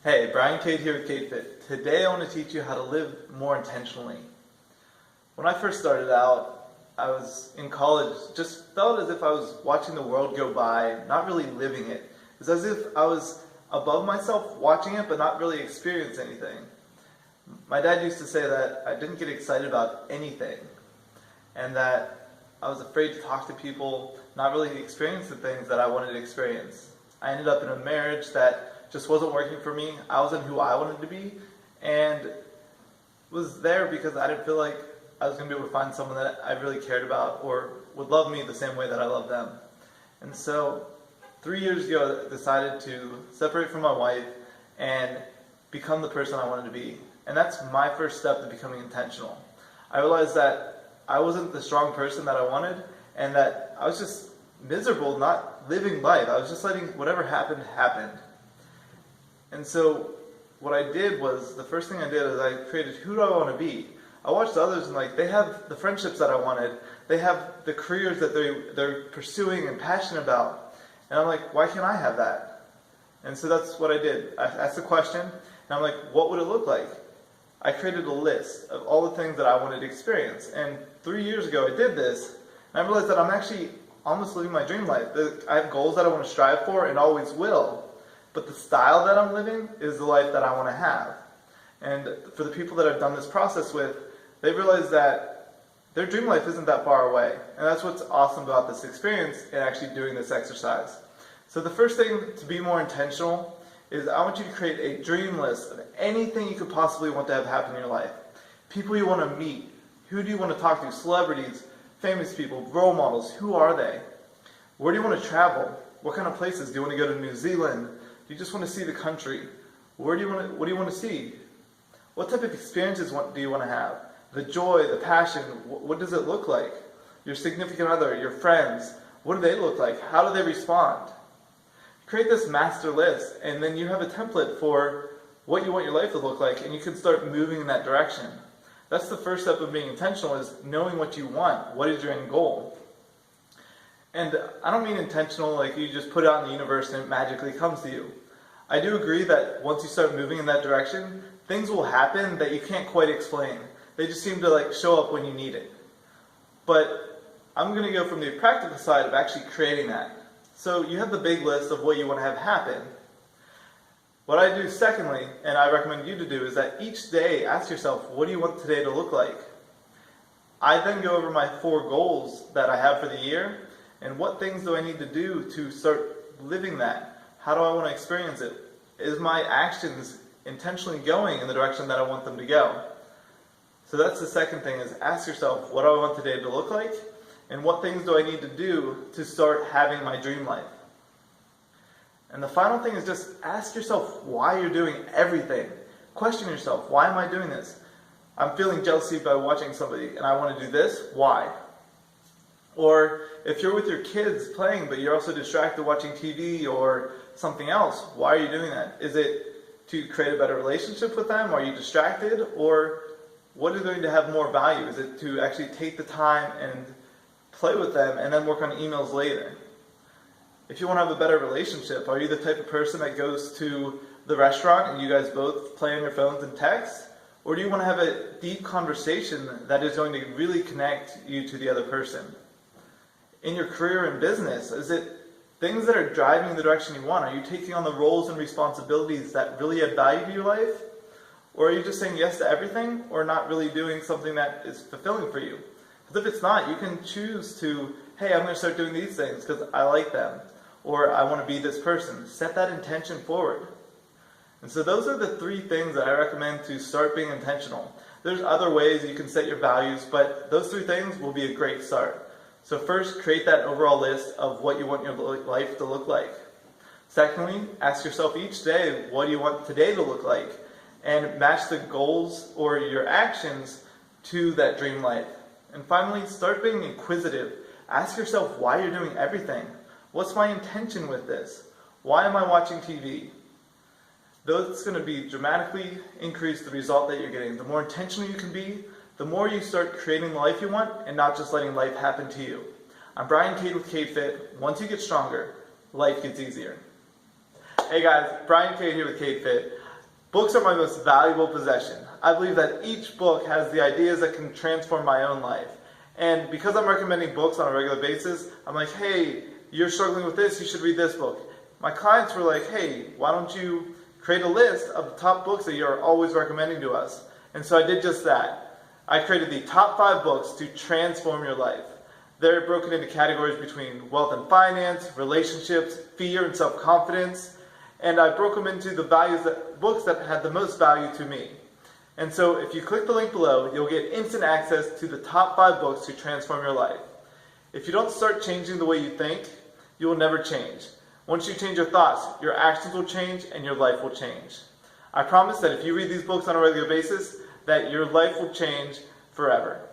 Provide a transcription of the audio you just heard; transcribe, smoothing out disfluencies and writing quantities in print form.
Hey, Brian Cade here with CadeFit. Today I want to teach you how to live more intentionally. When I first started out, I was in college, just felt as if I was watching the world go by, not really living it. It was as if I was above myself watching it, but not really experiencing anything. My dad used to say that I didn't get excited about anything, and that I was afraid to talk to people, not really experience the things that I wanted to experience. I ended up in a marriage that just wasn't working for me. I wasn't who I wanted to be, and was there because I didn't feel like I was going to be able to find someone that I really cared about or would love me the same way that I love them. And so 3 years ago I decided to separate from my wife and become the person I wanted to be. And that's my first step to becoming intentional. I realized that I wasn't the strong person that I wanted, and that I was just miserable not living life. I was just letting whatever happened happen. And so what I did was, the first thing I did is I created, who do I want to be? I watched others and they have the friendships that I wanted. They have the careers that they're pursuing and passionate about. And I'm like, why can't I have that? And so that's what I did. I asked the question, and I'm like, what would it look like? I created a list of all the things that I wanted to experience. And 3 years ago I did this, and I realized that I'm actually almost living my dream life. I have goals that I want to strive for and always will. But the style that I'm living is the life that I want to have. And for the people that I've done this process with, they realize that their dream life isn't that far away. And that's what's awesome about this experience and actually doing this exercise. So the first thing to be more intentional is I want you to create a dream list of anything you could possibly want to have happen in your life. People you want to meet. Who do you want to talk to? Celebrities, famous people, role models. Who are they? Where do you want to travel? What kind of places? Do you want to go to New Zealand? Do you just want to see the country? What do you want to see? What type of experiences do you want to have? The joy, the passion, what does it look like? Your significant other, your friends, what do they look like? How do they respond? Create this master list, and then you have a template for what you want your life to look like, and you can start moving in that direction. That's the first step of being intentional, is knowing what you want. What is your end goal? And I don't mean intentional like you just put it out in the universe and it magically comes to you. I do agree that once you start moving in that direction, things will happen that you can't quite explain. They just seem to show up when you need it. But I'm going to go from the practical side of actually creating that. So you have the big list of what you want to have happen. What I do secondly, and I recommend you to do, is that each day ask yourself, what do you want today to look like? I then go over my 4 goals that I have for the year. And what things do I need to do to start living that? How do I want to experience it? Is my actions intentionally going in the direction that I want them to go? So that's the second thing, is ask yourself, what do I want today to look like? And what things do I need to do to start having my dream life? And the final thing is just ask yourself why you're doing everything. Question yourself, why am I doing this? I'm feeling jealousy by watching somebody and I want to do this, why? Or if you're with your kids playing, but you're also distracted watching TV or something else, why are you doing that? Is it to create a better relationship with them? Are you distracted? Or what is going to have more value? Is it to actually take the time and play with them and then work on emails later? If you want to have a better relationship, are you the type of person that goes to the restaurant and you guys both play on your phones and text? Or do you want to have a deep conversation that is going to really connect you to the other person? In your career and business, is it things that are driving in the direction you want? Are you taking on the roles and responsibilities that really add value to your life? Or are you just saying yes to everything, or not really doing something that is fulfilling for you? Because if it's not, you can choose to, hey, I'm going to start doing these things because I like them, or I want to be this person. Set that intention forward. And so those are the 3 things that I recommend to start being intentional. There's other ways you can set your values, but those 3 things will be a great start. So first, create that overall list of what you want your life to look like. Secondly, ask yourself each day, what do you want today to look like? And match the goals or your actions to that dream life. And finally, start being inquisitive. Ask yourself why you're doing everything. What's my intention with this? Why am I watching TV? That's going to be dramatically increase the result that you're getting. The more intentional you can be, the more you start creating the life you want and not just letting life happen to you. I'm Brian Cade with CadeFit. Once you get stronger, life gets easier. Hey guys, Brian Cade here with CadeFit. Books are my most valuable possession. I believe that each book has the ideas that can transform my own life. And because I'm recommending books on a regular basis, I'm like, hey, you're struggling with this, you should read this book. My clients were like, hey, why don't you create a list of the top books that you're always recommending to us? And so I did just that. I created the top 5 books to transform your life. They're broken into categories between wealth and finance, relationships, fear and self-confidence, and I broke them into the books that had the most value to me. And so if you click the link below, you'll get instant access to the top 5 books to transform your life. If you don't start changing the way you think, you will never change. Once you change your thoughts, your actions will change and your life will change. I promise that if you read these books on a regular basis, that your life will change forever.